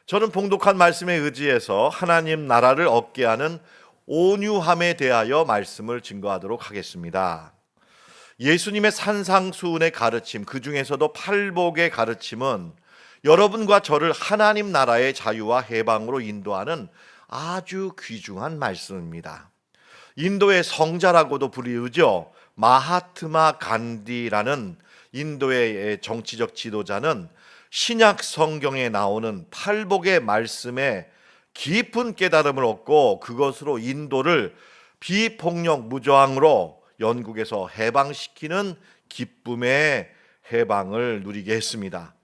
저는 봉독한 말씀에 의지해서 하나님 나라를 얻게 하는 온유함에 대하여 말씀을 증거하도록 하겠습니다. 예수님의 산상수훈의 가르침, 그 중에서도 팔복의 가르침은 여러분과 저를 하나님 나라의 자유와 해방으로 인도하는 아주 귀중한 말씀입니다. 인도의 성자라고도 불리우죠. 마하트마 간디라는 인도의 정치적 지도자는 신약 성경에 나오는 팔복의 말씀에 깊은 깨달음을 얻고 그것으로 인도를 비폭력 무저항으로 영국에서 해방시키는 기쁨의 해방을 누리게 했습니다.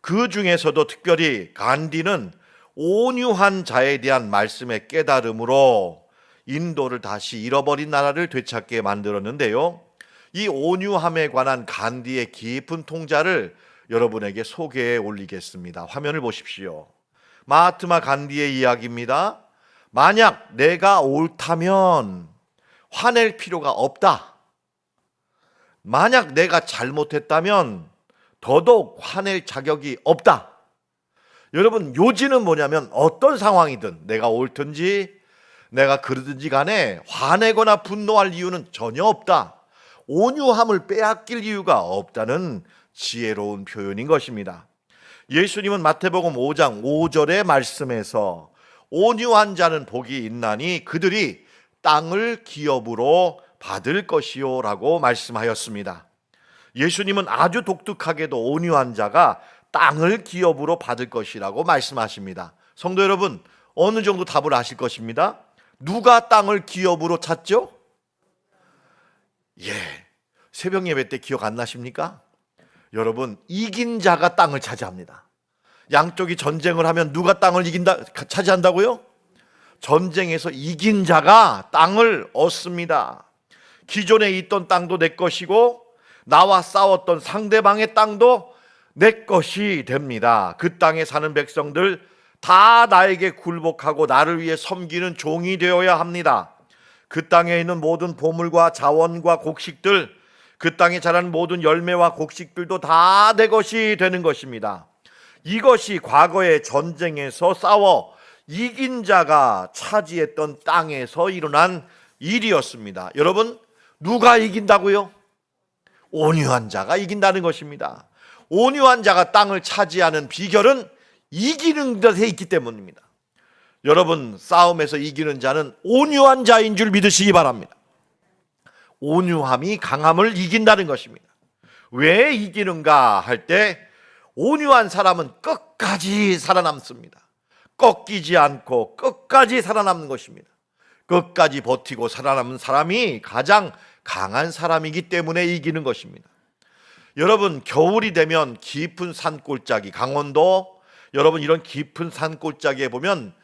그 중에서도 특별히 간디는 온유한 자에 대한 말씀의 깨달음으로 인도를 다시 잃어버린 나라를 되찾게 만들었는데요. 이 온유함에 관한 간디의 깊은 통자를 여러분에게 소개해 올리겠습니다. 화면을 보십시오. 마하트마 간디의 이야기입니다. 만약 내가 옳다면 화낼 필요가 없다. 만약 내가 잘못했다면 더더욱 화낼 자격이 없다. 여러분, 요지는 뭐냐면 어떤 상황이든 내가 옳든지 내가 그러든지 간에 화내거나 분노할 이유는 전혀 없다. 온유함을 빼앗길 이유가 없다는 지혜로운 표현인 것입니다. 예수님은 마태복음 5장 5절의 말씀에서 온유한 자는 복이 있나니 그들이 땅을 기업으로 받을 것이요 라고 말씀하였습니다. 예수님은 아주 독특하게도 온유한 자가 땅을 기업으로 받을 것이라고 말씀하십니다. 성도 여러분, 어느 정도 답을 아실 것입니다. 누가 땅을 기업으로 찾죠? 새벽 예배 때 기억 안 나십니까? 여러분, 이긴 자가 땅을 차지합니다. 양쪽이 전쟁을 하면 누가 땅을 차지한다고요? 전쟁에서 이긴 자가 땅을 얻습니다. 기존에 있던 땅도 내 것이고 나와 싸웠던 상대방의 땅도 내 것이 됩니다. 그 땅에 사는 백성들 다 나에게 굴복하고 나를 위해 섬기는 종이 되어야 합니다. 그 땅에 있는 모든 보물과 자원과 곡식들, 그 땅에 자란 모든 열매와 곡식들도 다 내 것이 되는 것입니다. 이것이 과거의 전쟁에서 싸워 이긴 자가 차지했던 땅에서 일어난 일이었습니다. 여러분, 누가 이긴다고요? 온유한 자가 이긴다는 것입니다. 온유한 자가 땅을 차지하는 비결은 이기는 것에 있기 때문입니다. 여러분, 싸움에서 이기는 자는 온유한 자인 줄 믿으시기 바랍니다. 온유함이 강함을 이긴다는 것입니다. 왜 이기는가 할 때 온유한 사람은 끝까지 살아남습니다. 꺾이지 않고 끝까지 살아남는 것입니다. 끝까지 버티고 살아남은 사람이 가장 강한 사람이기 때문에 이기는 것입니다. 여러분, 겨울이 되면 깊은 산골짜기, 강원도 여러분 이런 깊은 산골짜기에 보면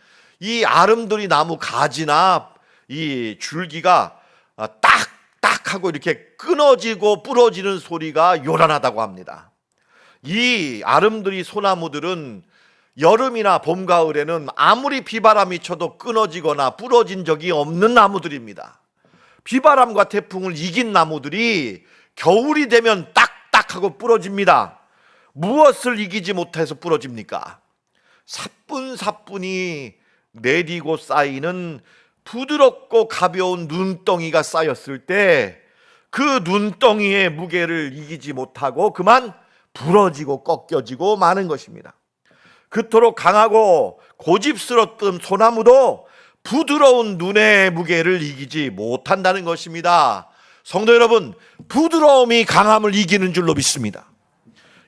이 아름드리 나무 가지나 이 줄기가 딱 하고 이렇게 끊어지고 부러지는 소리가 요란하다고 합니다. 이 아름드리 소나무들은 여름이나 봄, 가을에는 아무리 비바람이 쳐도 끊어지거나 부러진 적이 없는 나무들입니다. 비바람과 태풍을 이긴 나무들이 겨울이 되면 딱딱하고 부러집니다. 무엇을 이기지 못해서 부러집니까? 사뿐사뿐히 내리고 쌓이는 부드럽고 가벼운 눈덩이가 쌓였을 때 그 눈덩이의 무게를 이기지 못하고 그만 부러지고 꺾여지고 마는 것입니다. 그토록 강하고 고집스럽던 소나무도 부드러운 눈의 무게를 이기지 못한다는 것입니다. 성도 여러분, 부드러움이 강함을 이기는 줄로 믿습니다.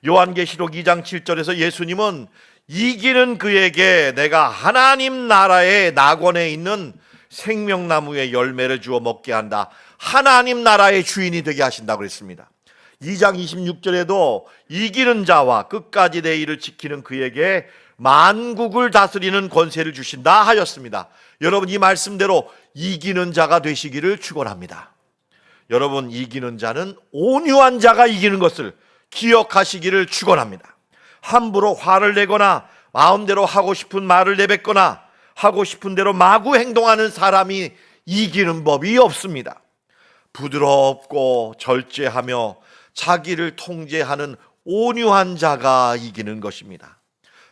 요한계시록 2장 7절에서 예수님은 이기는 그에게 내가 하나님 나라의 낙원에 있는 생명나무의 열매를 주어 먹게 한다. 하나님 나라의 주인이 되게 하신다고 그랬습니다. 2장 26절에도 이기는 자와 끝까지 내 일을 지키는 그에게 만국을 다스리는 권세를 주신다 하였습니다. 여러분, 이 말씀대로 이기는 자가 되시기를 축원합니다. 여러분, 이기는 자는 온유한 자가 이기는 것을 기억하시기를 축원합니다. 함부로 화를 내거나 마음대로 하고 싶은 말을 내뱉거나 하고 싶은 대로 마구 행동하는 사람이 이기는 법이 없습니다. 부드럽고 절제하며 자기를 통제하는 온유한 자가 이기는 것입니다.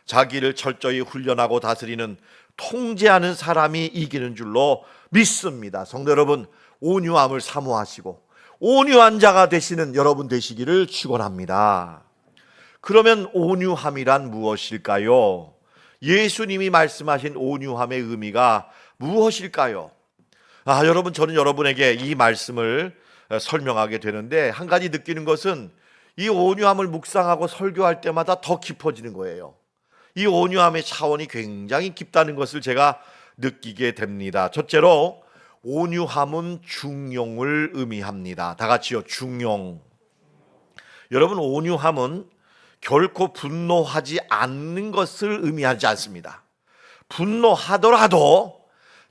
자기를 철저히 훈련하고 다스리는 통제하는 사람이 이기는 줄로 믿습니다. 성도 여러분, 온유함을 사모하시고 온유한 자가 되시는 여러분 되시기를 축원합니다. 그러면 온유함이란 무엇일까요? 예수님이 말씀하신 온유함의 의미가 무엇일까요? 여러분, 저는 여러분에게 이 말씀을 설명하게 되는데 한 가지 느끼는 것은 이 온유함을 묵상하고 설교할 때마다 더 깊어지는 거예요. 이 온유함의 차원이 굉장히 깊다는 것을 제가 느끼게 됩니다. 첫째로 온유함은 중용을 의미합니다. 다 같이요, 중용. 여러분, 온유함은 결코 분노하지 않는 것을 의미하지 않습니다. 분노하더라도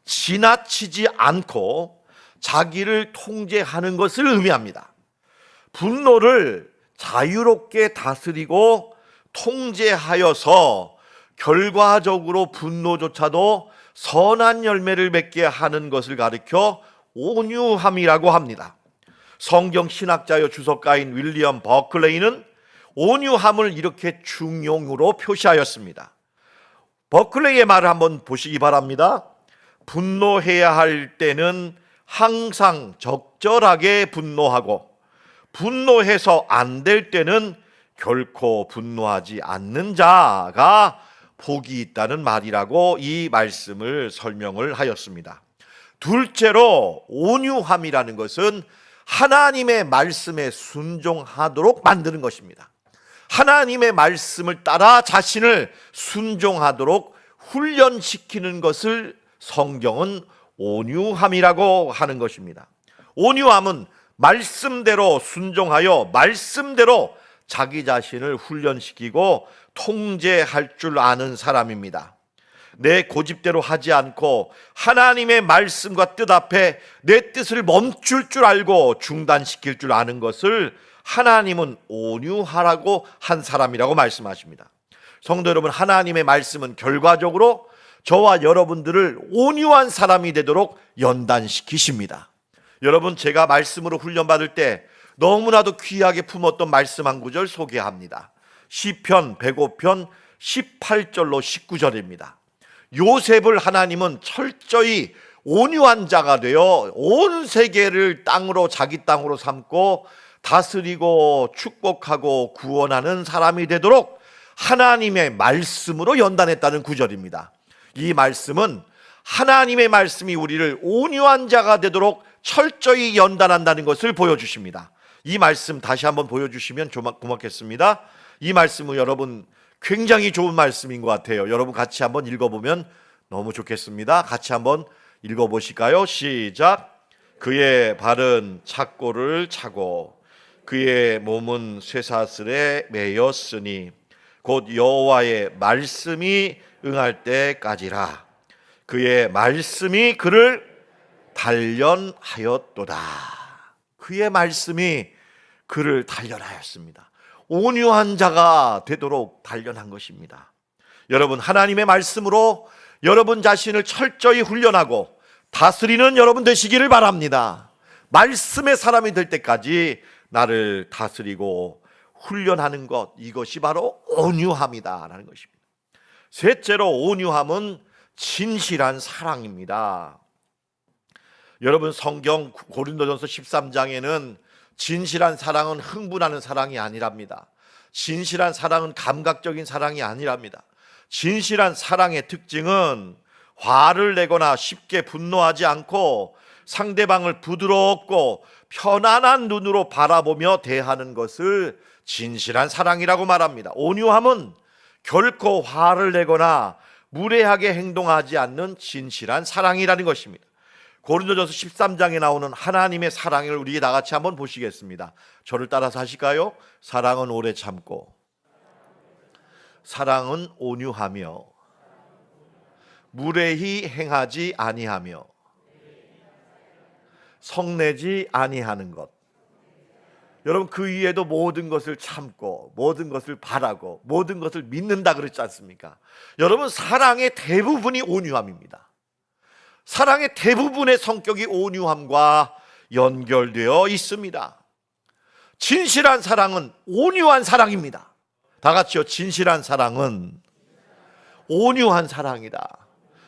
지나치지 않고 자기를 통제하는 것을 의미합니다. 분노를 자유롭게 다스리고 통제하여서 결과적으로 분노조차도 선한 열매를 맺게 하는 것을 가리켜 온유함이라고 합니다. 성경 신학자여 주석가인 윌리엄 버클레이는 온유함을 이렇게 중용으로 표시하였습니다. 버클레이의 말을 한번 보시기 바랍니다. 분노해야 할 때는 항상 적절하게 분노하고 분노해서 안 될 때는 결코 분노하지 않는 자가 복이 있다는 말이라고 이 말씀을 설명을 하였습니다. 둘째로 온유함이라는 것은 하나님의 말씀에 순종하도록 만드는 것입니다. 하나님의 말씀을 따라 자신을 순종하도록 훈련시키는 것을 성경은 온유함이라고 하는 것입니다. 온유함은 말씀대로 순종하여 말씀대로 자기 자신을 훈련시키고 통제할 줄 아는 사람입니다. 내 고집대로 하지 않고 하나님의 말씀과 뜻 앞에 내 뜻을 멈출 줄 알고 중단시킬 줄 아는 것을 하나님은 온유하라고 한 사람이라고 말씀하십니다. 성도 여러분, 하나님의 말씀은 결과적으로 저와 여러분들을 온유한 사람이 되도록 연단시키십니다. 여러분, 제가 말씀으로 훈련받을 때 너무나도 귀하게 품었던 말씀 한 구절 소개합니다. 시편 105편 18절로 19절입니다. 요셉을 하나님은 철저히 온유한 자가 되어 온 세계를 땅으로 자기 땅으로 삼고 다스리고 축복하고 구원하는 사람이 되도록 하나님의 말씀으로 연단했다는 구절입니다. 이 말씀은 하나님의 말씀이 우리를 온유한 자가 되도록 철저히 연단한다는 것을 보여주십니다. 이 말씀 다시 한번 보여주시면 고맙겠습니다. 이 말씀은 여러분 굉장히 좋은 말씀인 것 같아요. 여러분 같이 한번 읽어보면 너무 좋겠습니다. 같이 한번 읽어보실까요? 시작. 그의 발은 착고를 차고 그의 몸은 쇠사슬에 매였으니 곧 여호와의 말씀이 응할 때까지라. 그의 말씀이 그를 단련하였도다. 그의 말씀이 그를 단련하였습니다. 온유한 자가 되도록 단련한 것입니다. 여러분, 하나님의 말씀으로 여러분 자신을 철저히 훈련하고 다스리는 여러분 되시기를 바랍니다. 말씀의 사람이 될 때까지 나를 다스리고 훈련하는 것, 이것이 바로 온유함이다라는 것입니다. 셋째로 온유함은 진실한 사랑입니다. 여러분, 성경 고린도전서 13장에는 진실한 사랑은 흥분하는 사랑이 아니랍니다. 진실한 사랑은 감각적인 사랑이 아니랍니다. 진실한 사랑의 특징은 화를 내거나 쉽게 분노하지 않고 상대방을 부드럽고 편안한 눈으로 바라보며 대하는 것을 진실한 사랑이라고 말합니다. 온유함은 결코 화를 내거나 무례하게 행동하지 않는 진실한 사랑이라는 것입니다. 고린도전서 13장에 나오는 하나님의 사랑을 우리 다 같이 한번 보시겠습니다. 저를 따라서 하실까요? 사랑은 오래 참고 사랑은 온유하며 무례히 행하지 아니하며 성내지 아니하는 것. 여러분, 그 위에도 모든 것을 참고 모든 것을 바라고 모든 것을 믿는다 그랬지 않습니까? 여러분, 사랑의 대부분이 온유함입니다. 사랑의 대부분의 성격이 온유함과 연결되어 있습니다. 진실한 사랑은 온유한 사랑입니다. 다 같이요. 진실한 사랑은 온유한 사랑이다.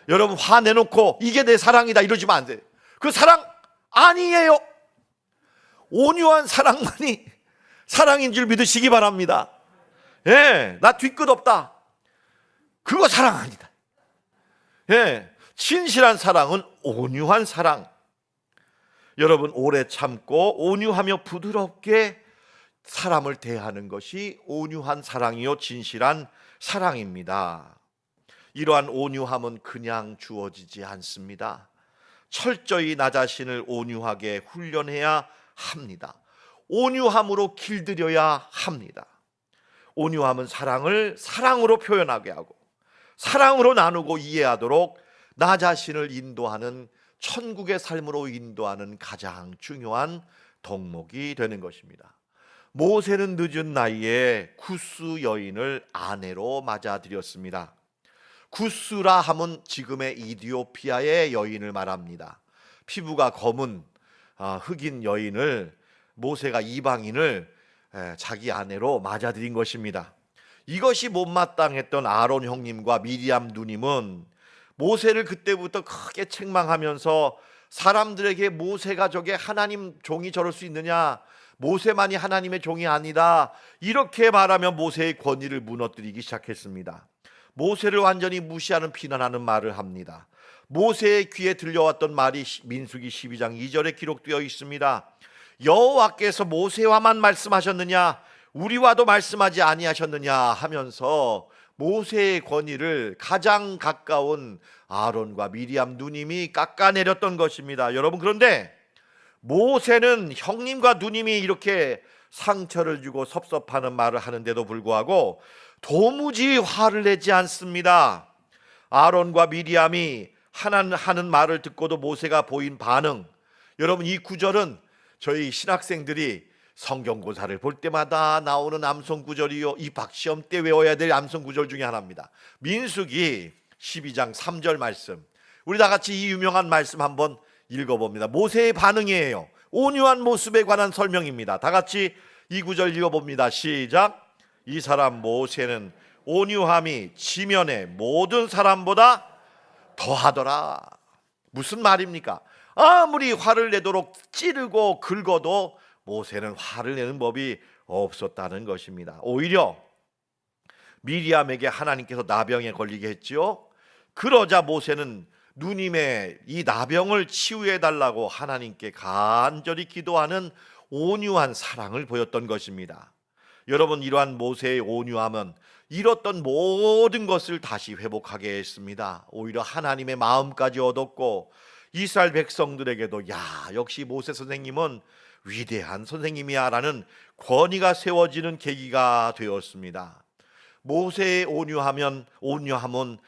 여러분, 화내놓고 이게 내 사랑이다 이러지면 안 돼요. 그 사랑 아니에요. 온유한 사랑만이 사랑인 줄 믿으시기 바랍니다. 예, 나 뒤끝 없다, 그거 사랑 아니다. 예, 진실한 사랑은 온유한 사랑. 여러분, 오래 참고 온유하며 부드럽게 사람을 대하는 것이 온유한 사랑이요 진실한 사랑입니다. 이러한 온유함은 그냥 주어지지 않습니다. 철저히 나 자신을 온유하게 훈련해야 합니다. 온유함으로 길들여야 합니다. 온유함은 사랑을 사랑으로 표현하게 하고 사랑으로 나누고 이해하도록 나 자신을 인도하는, 천국의 삶으로 인도하는 가장 중요한 덕목이 되는 것입니다. 모세는 늦은 나이에 구스 여인을 아내로 맞아들였습니다. 구스라 함은 지금의 이디오피아의 여인을 말합니다. 피부가 검은 흑인 여인을, 모세가 이방인을 자기 아내로 맞아들인 것입니다. 이것이 못마땅했던 아론 형님과 미리암 누님은 모세를 그때부터 크게 책망하면서 사람들에게 모세가 저게 하나님 종이 저럴 수 있느냐, 모세만이 하나님의 종이 아니다, 이렇게 말하며 모세의 권위를 무너뜨리기 시작했습니다. 모세를 완전히 무시하는, 비난하는 말을 합니다. 모세의 귀에 들려왔던 말이 민수기 12장 2절에 기록되어 있습니다. 여호와께서 모세와만 말씀하셨느냐, 우리와도 말씀하지 아니하셨느냐 하면서 모세의 권위를 가장 가까운 아론과 미리암 누님이 깎아내렸던 것입니다. 여러분, 그런데 모세는 형님과 누님이 이렇게 상처를 주고 섭섭하는 말을 하는데도 불구하고 도무지 화를 내지 않습니다. 아론과 미리암이 하는 말을 듣고도 모세가 보인 반응, 여러분, 이 구절은 저희 신학생들이 성경고사를 볼 때마다 나오는 암송 구절이요, 입학 시험 때 외워야 될 암송 구절 중에 하나입니다. 민수기 12장 3절 말씀, 우리 다 같이 이 유명한 말씀 한번 읽어봅니다. 모세의 반응이에요. 온유한 모습에 관한 설명입니다. 다 같이 이 구절 읽어봅니다. 시작. 이 사람 모세는 온유함이 지면의 모든 사람보다 더하더라. 무슨 말입니까? 아무리 화를 내도록 찌르고 긁어도 모세는 화를 내는 법이 없었다는 것입니다. 오히려 미리암에게 하나님께서 나병에 걸리게 했지요. 그러자 모세는 누님의 이 나병을 치유해 달라고 하나님께 간절히 기도하는 온유한 사랑을 보였던 것입니다. 여러분, 이러한 모세의 온유함은 잃었던 모든 것을 다시 회복하게 했습니다. 오히려 하나님의 마음까지 얻었고 이스라엘 백성들에게도 야, 역시 모세 선생님은 위대한 선생님이야 라는 권위가 세워지는 계기가 되었습니다. 모세의 온유함은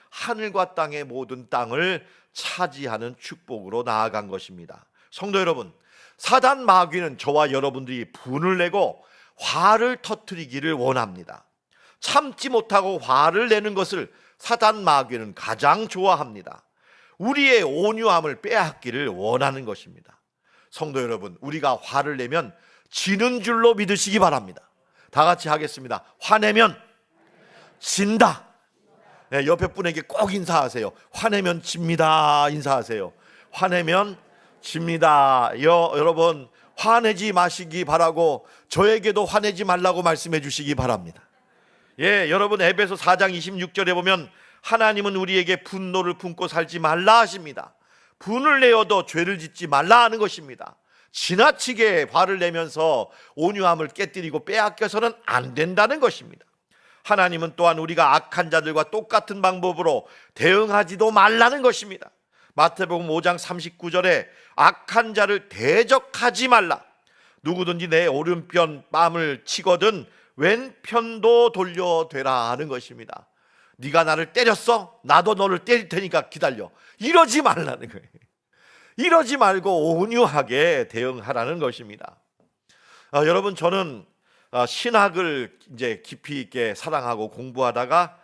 하늘과 땅의 모든 땅을 차지하는 축복으로 나아간 것입니다. 성도 여러분, 사단 마귀는 저와 여러분들이 분을 내고 화를 터뜨리기를 원합니다. 참지 못하고 화를 내는 것을 사단 마귀는 가장 좋아합니다. 우리의 온유함을 빼앗기를 원하는 것입니다. 성도 여러분, 우리가 화를 내면 지는 줄로 믿으시기 바랍니다. 다 같이 하겠습니다. 화내면 진다. 네, 옆에 분에게 꼭 인사하세요. 화내면 집니다. 인사하세요. 화내면 집니다. 여러분, 화내지 마시기 바라고 저에게도 화내지 말라고 말씀해 주시기 바랍니다. 예, 여러분, 에베소 4장 26절에 보면 하나님은 우리에게 분노를 품고 살지 말라 하십니다. 분을 내어도 죄를 짓지 말라 하는 것입니다. 지나치게 화를 내면서 온유함을 깨뜨리고 빼앗겨서는 안 된다는 것입니다. 하나님은 또한 우리가 악한 자들과 똑같은 방법으로 대응하지도 말라는 것입니다. 마태복음 5장 39절에 악한 자를 대적하지 말라. 누구든지 내 오른편 뺨을 치거든 왼편도 돌려대라 하는 것입니다. 네가 나를 때렸어? 나도 너를 때릴 테니까 기다려. 이러지 말라는 거예요. 이러지 말고 온유하게 대응하라는 것입니다. 여러분, 저는 신학을 이제 깊이 있게 사랑하고 공부하다가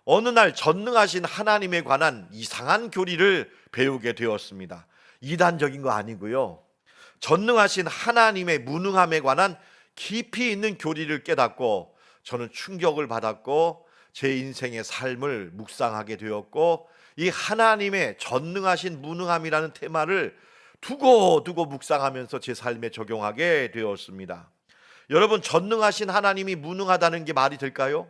어느 날 전능하신 하나님에 관한 이상한 교리를 배우게 되었습니다. 이단적인 거 아니고요. 전능하신 하나님의 무능함에 관한 깊이 있는 교리를 깨닫고 저는 충격을 받았고 제 인생의 삶을 묵상하게 되었고, 이 하나님의 전능하신 무능함이라는 테마를 두고 묵상하면서 제 삶에 적용하게 되었습니다. 여러분, 전능하신 하나님이 무능하다는 게 말이 될까요?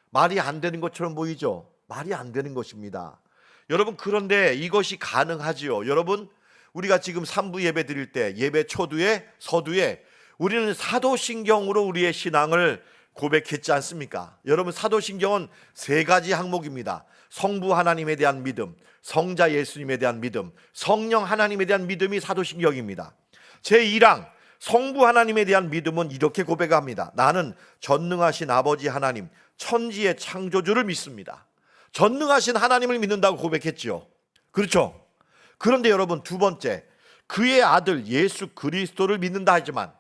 말이 안 되는 것처럼 보이죠? 말이 안 되는 것입니다. 여러분, 그런데 이것이 가능하지요. 여러분, 우리가 지금 3부 예배 드릴 때 예배 초두에 서두에 우리는 사도신경으로 우리의 신앙을 고백했지 않습니까? 여러분, 사도신경은 3가지 항목입니다. 성부 하나님에 대한 믿음, 성자 예수님에 대한 믿음, 성령 하나님에 대한 믿음이 사도신경입니다. 제1항 성부 하나님에 대한 믿음은 이렇게 고백합니다. 나는 전능하신 아버지 하나님, 천지의 창조주를 믿습니다. 전능하신 하나님을 믿는다고 고백했지요. 그렇죠? 그런데 여러분, 2번째, 그의 아들 예수 그리스도를 믿는다 하지만,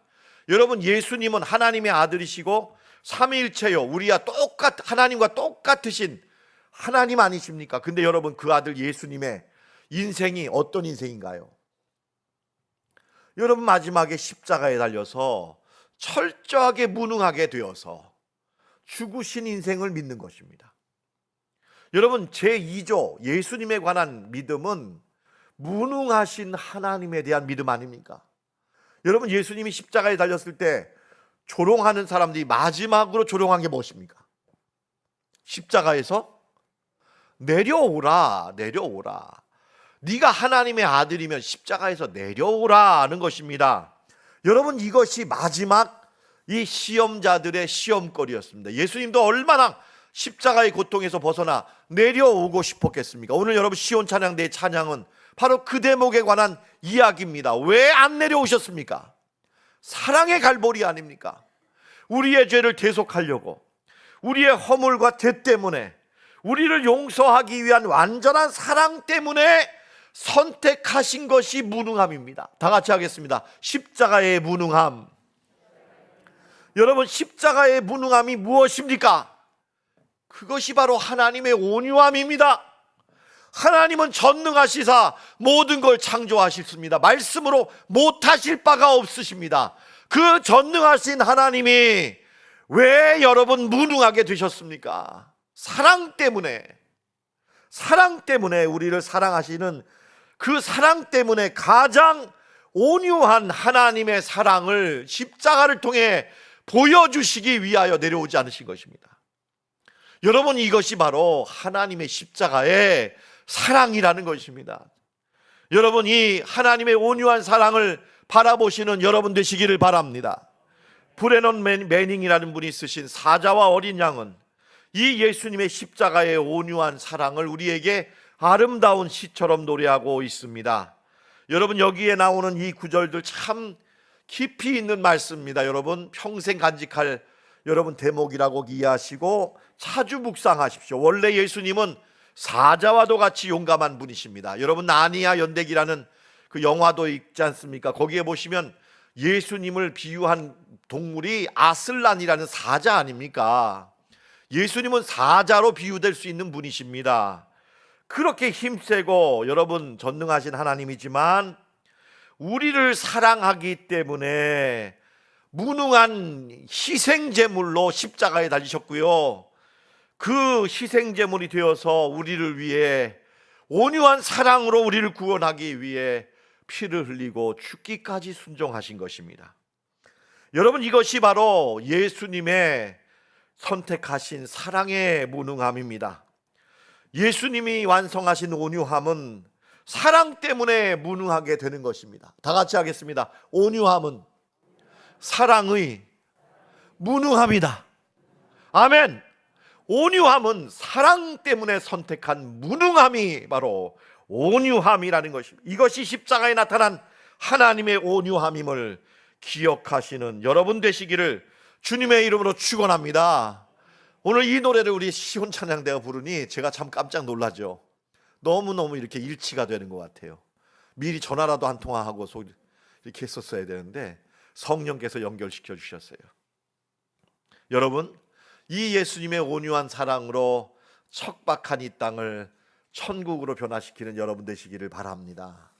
여러분, 예수님은 하나님의 아들이시고 삼위일체요, 하나님과 똑같으신 하나님 아니십니까? 근데 여러분, 그 아들 예수님의 인생이 어떤 인생인가요? 여러분, 마지막에 십자가에 달려서 철저하게 무능하게 되어서 죽으신 인생을 믿는 것입니다. 여러분, 제2조 예수님에 관한 믿음은 무능하신 하나님에 대한 믿음 아닙니까? 여러분, 예수님이 십자가에 달렸을 때 조롱하는 사람들이 마지막으로 조롱한 게 무엇입니까? 십자가에서 내려오라. 네가 하나님의 아들이면 십자가에서 내려오라 하는 것입니다. 여러분, 이것이 마지막 이 시험자들의 시험거리였습니다. 예수님도 얼마나 십자가의 고통에서 벗어나 내려오고 싶었겠습니까? 오늘 여러분, 시온 찬양대의 찬양은 바로 그 대목에 관한 이야기입니다. 왜 안 내려오셨습니까? 사랑의 갈보리 아닙니까? 우리의 죄를 대속하려고, 우리의 허물과 죄 때문에, 우리를 용서하기 위한 완전한 사랑 때문에 선택하신 것이 무능함입니다. 다 같이 하겠습니다. 십자가의 무능함. 여러분, 십자가의 무능함이 무엇입니까? 그것이 바로 하나님의 온유함입니다. 하나님은 전능하시사 모든 걸 창조하셨습니다. 말씀으로 못하실 바가 없으십니다. 그 전능하신 하나님이 왜 여러분 무능하게 되셨습니까? 사랑 때문에 우리를 사랑하시는 그 사랑 때문에 가장 온유한 하나님의 사랑을 십자가를 통해 보여주시기 위하여 내려오지 않으신 것입니다. 여러분, 이것이 바로 하나님의 십자가의 사랑이라는 것입니다. 여러분, 이 하나님의 온유한 사랑을 바라보시는 여러분 되시기를 바랍니다. 브레넌 매닝이라는 분이 쓰신 사자와 어린 양은 이 예수님의 십자가의 온유한 사랑을 우리에게 아름다운 시처럼 노래하고 있습니다. 여러분, 여기에 나오는 이 구절들 참 깊이 있는 말씀입니다. 여러분, 평생 간직할 여러분 대목이라고 이해하시고 자주 묵상하십시오. 원래 예수님은 사자와도 같이 용감한 분이십니다. 여러분, 나니아 연대기라는 그 영화도 있지 않습니까? 거기에 보시면 예수님을 비유한 동물이 아슬란이라는 사자 아닙니까? 예수님은 사자로 비유될 수 있는 분이십니다. 그렇게 힘세고 여러분 전능하신 하나님이지만 우리를 사랑하기 때문에 무능한 희생제물로 십자가에 달리셨고요, 그 희생제물이 되어서 우리를 위해 온유한 사랑으로 우리를 구원하기 위해 피를 흘리고 죽기까지 순종하신 것입니다. 여러분, 이것이 바로 예수님의 선택하신 사랑의 무능함입니다. 예수님이 완성하신 온유함은 사랑 때문에 무능하게 되는 것입니다. 다 같이 하겠습니다. 온유함은 사랑의 무능함이다. 아멘. 온유함은 사랑 때문에 선택한 무능함이 바로 온유함이라는 것입니다. 이것이 십자가에 나타난 하나님의 온유함임을 기억하시는 여러분 되시기를 주님의 이름으로 축원합니다. 오늘 이 노래를 우리 시온 찬양대가 부르니 제가 참 깜짝 놀라죠. 너무너무 이렇게 일치가 되는 것 같아요. 미리 전화라도 한 통화하고 이렇게 했었어야 되는데 성령께서 연결시켜 주셨어요. 여러분, 이 예수님의 온유한 사랑으로 척박한 이 땅을 천국으로 변화시키는 여러분 되시기를 바랍니다.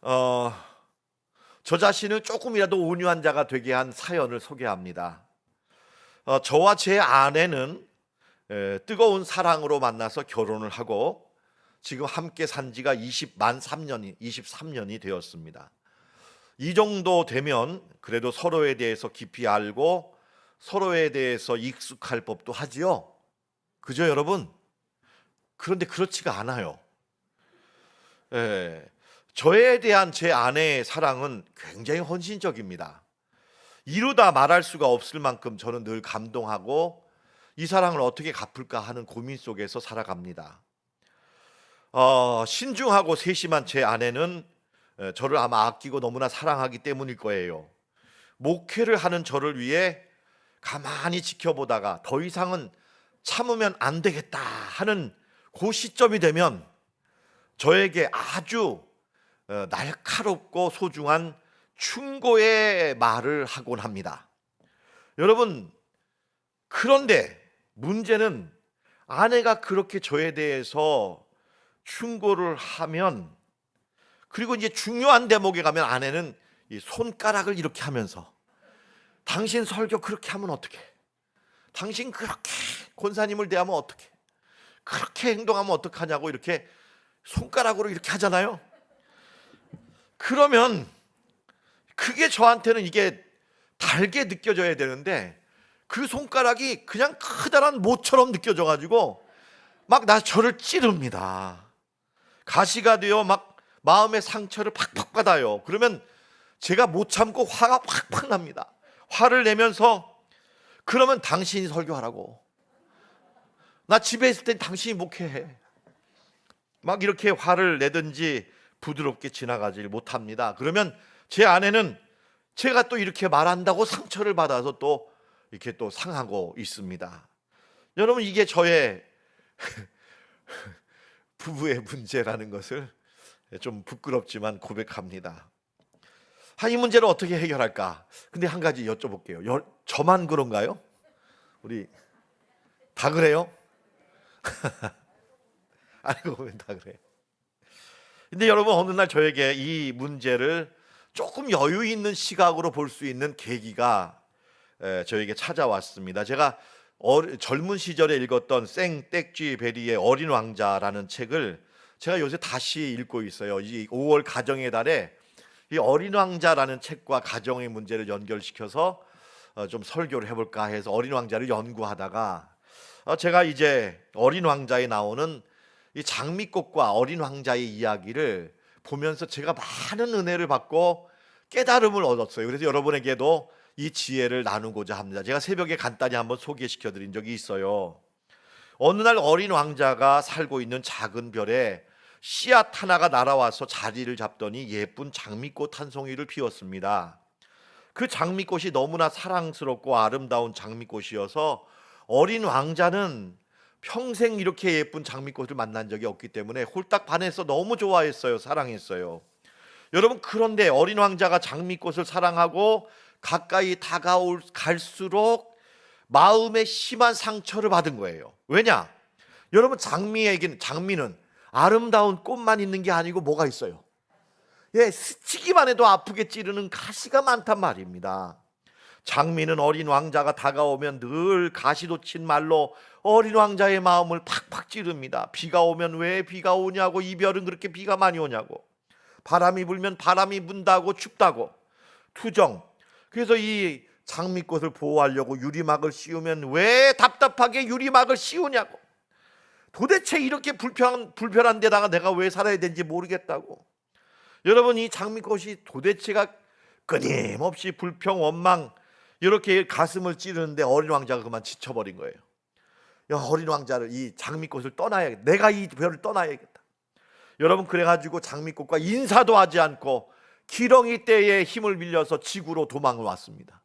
저 자신을 조금이라도 온유한 자가 되게 한 사연을 소개합니다. 저와 제 아내는 뜨거운 사랑으로 만나서 결혼을 하고 지금 함께 산 지가 23년이 되었습니다. 이 정도 되면 그래도 서로에 대해서 깊이 알고 서로에 대해서 익숙할 법도 하지요. 그죠, 여러분? 그런데 그렇지가 않아요. 저에 대한 제 아내의 사랑은 굉장히 헌신적입니다. 이루다 말할 수가 없을 만큼 저는 늘 감동하고 이 사랑을 어떻게 갚을까 하는 고민 속에서 살아갑니다. 신중하고 세심한 제 아내는 저를 아마 아끼고 너무나 사랑하기 때문일 거예요. 목회를 하는 저를 위해 가만히 지켜보다가 더 이상은 참으면 안 되겠다 하는 그 시점이 되면 저에게 아주 날카롭고 소중한 충고의 말을 하곤 합니다. 여러분, 그런데 문제는 아내가 그렇게 저에 대해서 충고를 하면, 그리고 이제 중요한 대목에 가면 아내는 이 손가락을 이렇게 하면서 당신 설교 그렇게 하면 어떡해? 당신 그렇게 권사님을 대하면 어떡해? 그렇게 행동하면 어떡하냐고 이렇게 손가락으로 이렇게 하잖아요. 그러면 그게 저한테는 이게 달게 느껴져야 되는데 그 손가락이 그냥 커다란 모처럼 느껴져가지고 막 저를 찌릅니다. 가시가 되어 막 마음의 상처를 팍팍 받아요. 그러면 제가 못 참고 화가 팍팍 납니다. 화를 내면서 그러면 당신이 설교하라고. 나 집에 있을 땐 당신이 목회해. 막 이렇게 화를 내든지 부드럽게 지나가질 못합니다. 그러면 제 아내는 제가 또 이렇게 말한다고 상처를 받아서 또 이렇게 또 상하고 있습니다. 여러분, 이게 저의 부부의 문제라는 것을 좀 부끄럽지만 고백합니다. 이 문제를 어떻게 해결할까? 근데 한 가지 여쭤볼게요. 저만 그런가요? 우리 다 그래요? 알고 보면 다 그래요. 근데 여러분, 어느 날 저에게 이 문제를 조금 여유 있는 시각으로 볼 수 있는 계기가 저에게 찾아왔습니다. 제가 젊은 시절에 읽었던 생 땡쥐 베리의 어린 왕자라는 책을 제가 요새 다시 읽고 있어요. 이 5월 가정의 달에 이 어린 왕자라는 책과 가정의 문제를 연결시켜서 좀 설교를 해볼까 해서 어린 왕자를 연구하다가 제가 이제 어린 왕자에 나오는 이 장미꽃과 어린 왕자의 이야기를 보면서 제가 많은 은혜를 받고 깨달음을 얻었어요. 그래서 여러분에게도 이 지혜를 나누고자 합니다. 제가 새벽에 간단히 한번 소개시켜 드린 적이 있어요. 어느 날 어린 왕자가 살고 있는 작은 별에 씨앗 하나가 날아와서 자리를 잡더니 예쁜 장미꽃 한 송이를 피웠습니다. 그 장미꽃이 너무나 사랑스럽고 아름다운 장미꽃이어서 어린 왕자는 평생 이렇게 예쁜 장미꽃을 만난 적이 없기 때문에 홀딱 반해서 너무 좋아했어요. 사랑했어요. 여러분, 그런데 어린 왕자가 장미꽃을 사랑하고 가까이 갈수록 마음에 심한 상처를 받은 거예요. 왜냐? 여러분, 장미는 아름다운 꽃만 있는 게 아니고 뭐가 있어요? 스치기만 해도 아프게 찌르는 가시가 많단 말입니다. 장미는 어린 왕자가 다가오면 늘 가시돋친 말로 어린 왕자의 마음을 팍팍 찌릅니다. 비가 오면 왜 비가 오냐고, 이별은 그렇게 비가 많이 오냐고, 바람이 불면 바람이 분다고 춥다고, 투정. 그래서 이 장미꽃을 보호하려고 유리막을 씌우면 왜 답답하게 유리막을 씌우냐고, 도대체 이렇게 불편한 데다가 내가 왜 살아야 되는지 모르겠다고. 여러분, 이 장미꽃이 도대체가 끊임없이 불평, 원망 이렇게 가슴을 찌르는데 어린 왕자가 그만 지쳐버린 거예요. 어린 왕자를, 이 장미꽃을 떠나야겠다. 내가 이 별을 떠나야겠다. 여러분, 그래가지고 장미꽃과 인사도 하지 않고 기렁이 떼에 힘을 빌려서 지구로 도망을 왔습니다.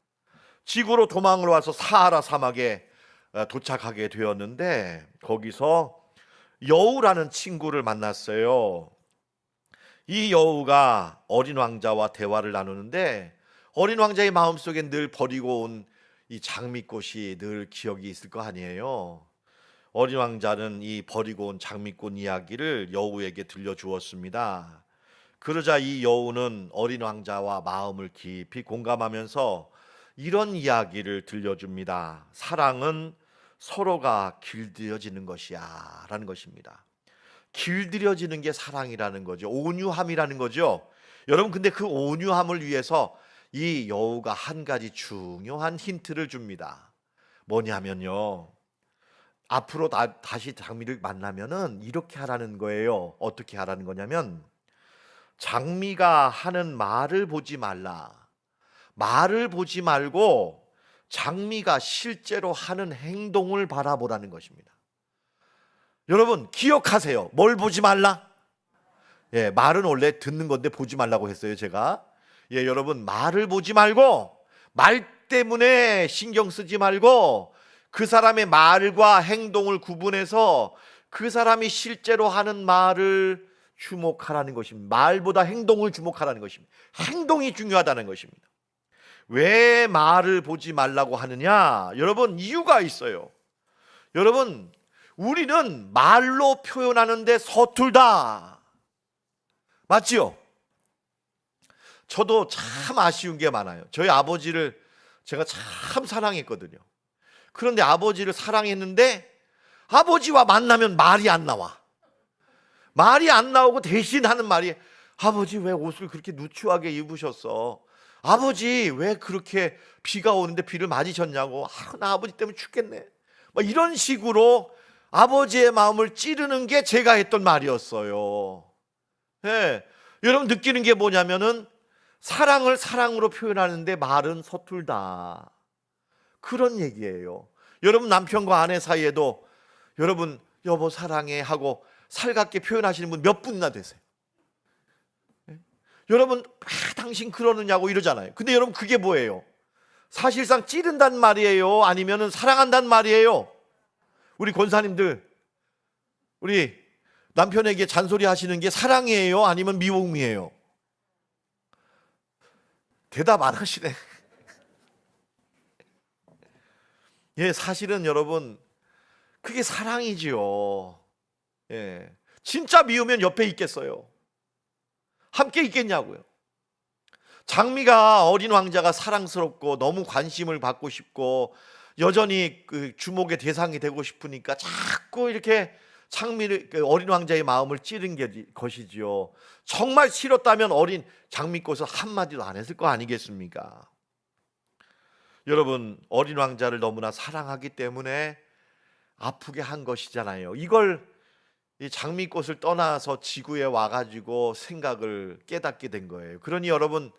지구로 도망을 와서 사하라 사막에 도착하게 되었는데 거기서 여우라는 친구를 만났어요. 이 여우가 어린 왕자와 대화를 나누는데 어린 왕자의 마음속에 늘 버리고 온 이 장미꽃이 늘 기억이 있을 거 아니에요. 어린 왕자는 이 버리고 온 장미꽃 이야기를 여우에게 들려주었습니다. 그러자 이 여우는 어린 왕자와 마음을 깊이 공감하면서 이런 이야기를 들려줍니다. 사랑은 서로가 길들여지는 것이야 라는 것입니다. 길들여지는 게 사랑이라는 거죠. 온유함이라는 거죠. 여러분, 근데 그 온유함을 위해서 이 여우가 한 가지 중요한 힌트를 줍니다. 뭐냐면요, 앞으로 다시 장미를 만나면은 이렇게 하라는 거예요. 어떻게 하라는 거냐면, 장미가 하는 말을 보지 말라. 말을 보지 말고 장미가 실제로 하는 행동을 바라보라는 것입니다. 여러분, 기억하세요. 뭘 보지 말라? 예, 말은 원래 듣는 건데 보지 말라고 했어요, 제가. 예, 여러분, 말을 보지 말고, 말 때문에 신경 쓰지 말고, 그 사람의 말과 행동을 구분해서 그 사람이 실제로 하는 말을 주목하라는 것입니다. 말보다 행동을 주목하라는 것입니다. 행동이 중요하다는 것입니다. 왜 말을 보지 말라고 하느냐? 여러분, 이유가 있어요. 여러분, 우리는 말로 표현하는데 서툴다. 맞지요? 저도 참 아쉬운 게 많아요. 저희 아버지를 제가 참 사랑했거든요. 그런데 아버지를 사랑했는데 아버지와 만나면 말이 안 나와. 말이 안 나오고 대신 하는 말이, 아버지 왜 옷을 그렇게 누추하게 입으셨어? 아버지 왜 그렇게 비가 오는데 비를 맞으셨냐고. 나 아버지 때문에 죽겠네. 막 이런 식으로 아버지의 마음을 찌르는 게 제가 했던 말이었어요. 예. 여러분, 느끼는 게 뭐냐면은 사랑을 사랑으로 표현하는데 말은 서툴다. 그런 얘기예요. 여러분, 남편과 아내 사이에도 여러분 여보 사랑해 하고 살갑게 표현하시는 분 몇 분이나 되세요? 예? 여러분, 당신 그러느냐고 이러잖아요. 근데 여러분, 그게 뭐예요? 사실상 찌른단 말이에요? 아니면은 사랑한단 말이에요? 우리 권사님들, 우리 남편에게 잔소리 하시는 게 사랑이에요? 아니면 미움이에요? 대답 안 하시네. 예, 사실은 여러분, 그게 사랑이지요. 예. 진짜 미우면 옆에 있겠어요? 함께 있겠냐고요. 장미가, 어린 왕자가 사랑스럽고 너무 관심을 받고 싶고 여전히 그 주목의 대상이 되고 싶으니까 자꾸 이렇게 장미를, 어린 왕자의 마음을 찌른 것이지요. 정말 싫었다면 어린 장미꽃을 한마디도 안 했을 거 아니겠습니까? 여러분, 어린 왕자를 너무나 사랑하기 때문에 아프게 한 것이잖아요. 이걸, 이 장미꽃을 떠나서 지구에 와가지고 생각을 깨닫게 된 거예요. 그러니 여러분,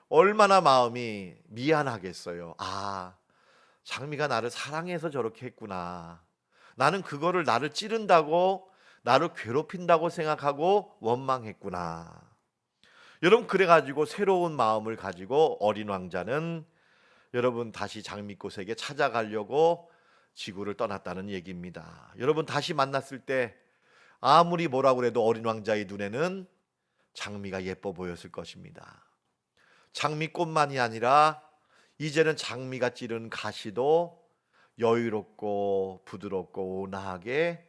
얼마나 마음이 미안하겠어요. 아, 장미가 나를 사랑해서 저렇게 했구나. 나는 그거를 나를 찌른다고, 나를 괴롭힌다고 생각하고 원망했구나. 여러분, 그래가지고 새로운 마음을 가지고 어린 왕자는 여러분 다시 장미꽃에게 찾아가려고 지구를 떠났다는 얘기입니다. 여러분, 다시 만났을 때 아무리 뭐라고 해도 어린 왕자의 눈에는 장미가 예뻐 보였을 것입니다. 장미꽃만이 아니라 이제는 장미가 찌른 가시도 여유롭고 부드럽고 온화하게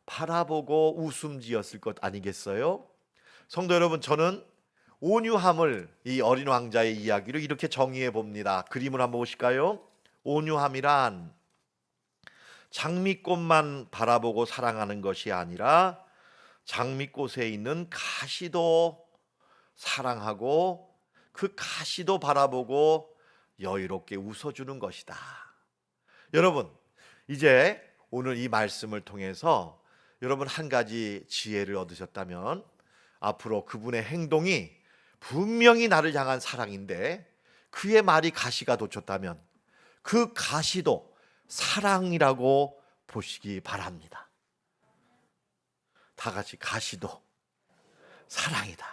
바라보고 웃음 지었을 것 아니겠어요? 성도 여러분, 저는 온유함을 이 어린 왕자의 이야기로 이렇게 정의해 봅니다. 그림을 한번 보실까요? 온유함이란 장미꽃만 바라보고 사랑하는 것이 아니라 장미꽃에 있는 가시도 사랑하고 그 가시도 바라보고 여유롭게 웃어주는 것이다. 여러분, 이제 오늘 이 말씀을 통해서 여러분 한 가지 지혜를 얻으셨다면, 앞으로 그분의 행동이 분명히 나를 향한 사랑인데 그의 말이 가시가 돋쳤다면 그 가시도 사랑이라고 보시기 바랍니다. 다 같이 가시도 사랑이다.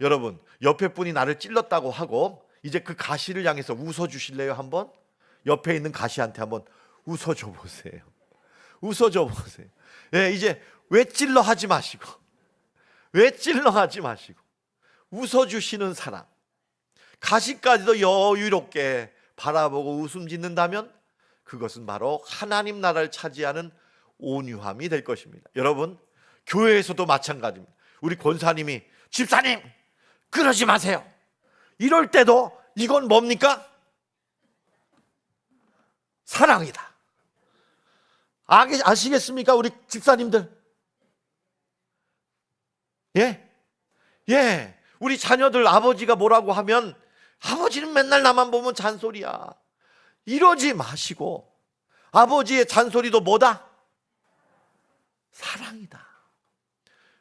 여러분, 옆에 분이 나를 찔렀다고 하고 이제 그 가시를 향해서 웃어주실래요? 한번 옆에 있는 가시한테 한번 웃어줘 보세요. 웃어줘 보세요. 예, 이제 왜 찔러 하지 마시고, 왜 찔러 하지 마시고 웃어주시는 사람, 가시까지도 여유롭게 바라보고 웃음 짓는다면 그것은 바로 하나님 나라를 차지하는 온유함이 될 것입니다. 여러분, 교회에서도 마찬가지입니다. 우리 권사님이 집사님 그러지 마세요, 이럴 때도 이건 뭡니까? 사랑이다. 아시겠습니까? 우리 집사님들. 예. 우리 자녀들 아버지가 뭐라고 하면 아버지는 맨날 나만 보면 잔소리야. 이러지 마시고 아버지의 잔소리도 뭐다? 사랑이다.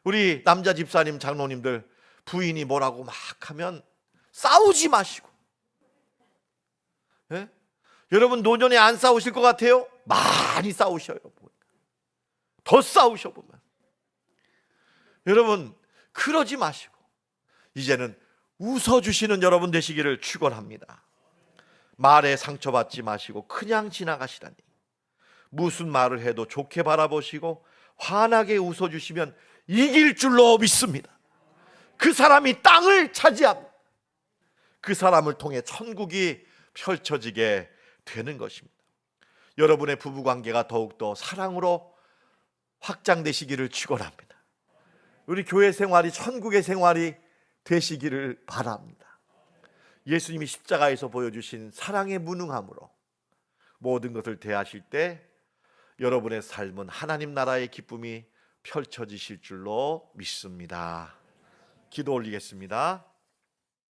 우리 남자 집사님, 장로님들 부인이 뭐라고 막 하면 싸우지 마시고. 예? 여러분 노년에 안 싸우실 것 같아요? 많이 싸우셔요. 더 싸우셔 보면. 여러분 그러지 마시고 이제는 웃어주시는 여러분 되시기를 축원합니다. 말에 상처받지 마시고 그냥 지나가시라니. 무슨 말을 해도 좋게 바라보시고 환하게 웃어주시면 이길 줄로 믿습니다. 그 사람이 땅을 차지합니다. 그 사람을 통해 천국이 펼쳐지게 되는 것입니다. 여러분의 부부관계가 더욱더 사랑으로 확장되시기를 축원합니다. 우리 교회 생활이 천국의 생활이 되시기를 바랍니다. 예수님이 십자가에서 보여주신 사랑의 무능함으로 모든 것을 대하실 때 여러분의 삶은 하나님 나라의 기쁨이 펼쳐지실 줄로 믿습니다. 기도 올리겠습니다.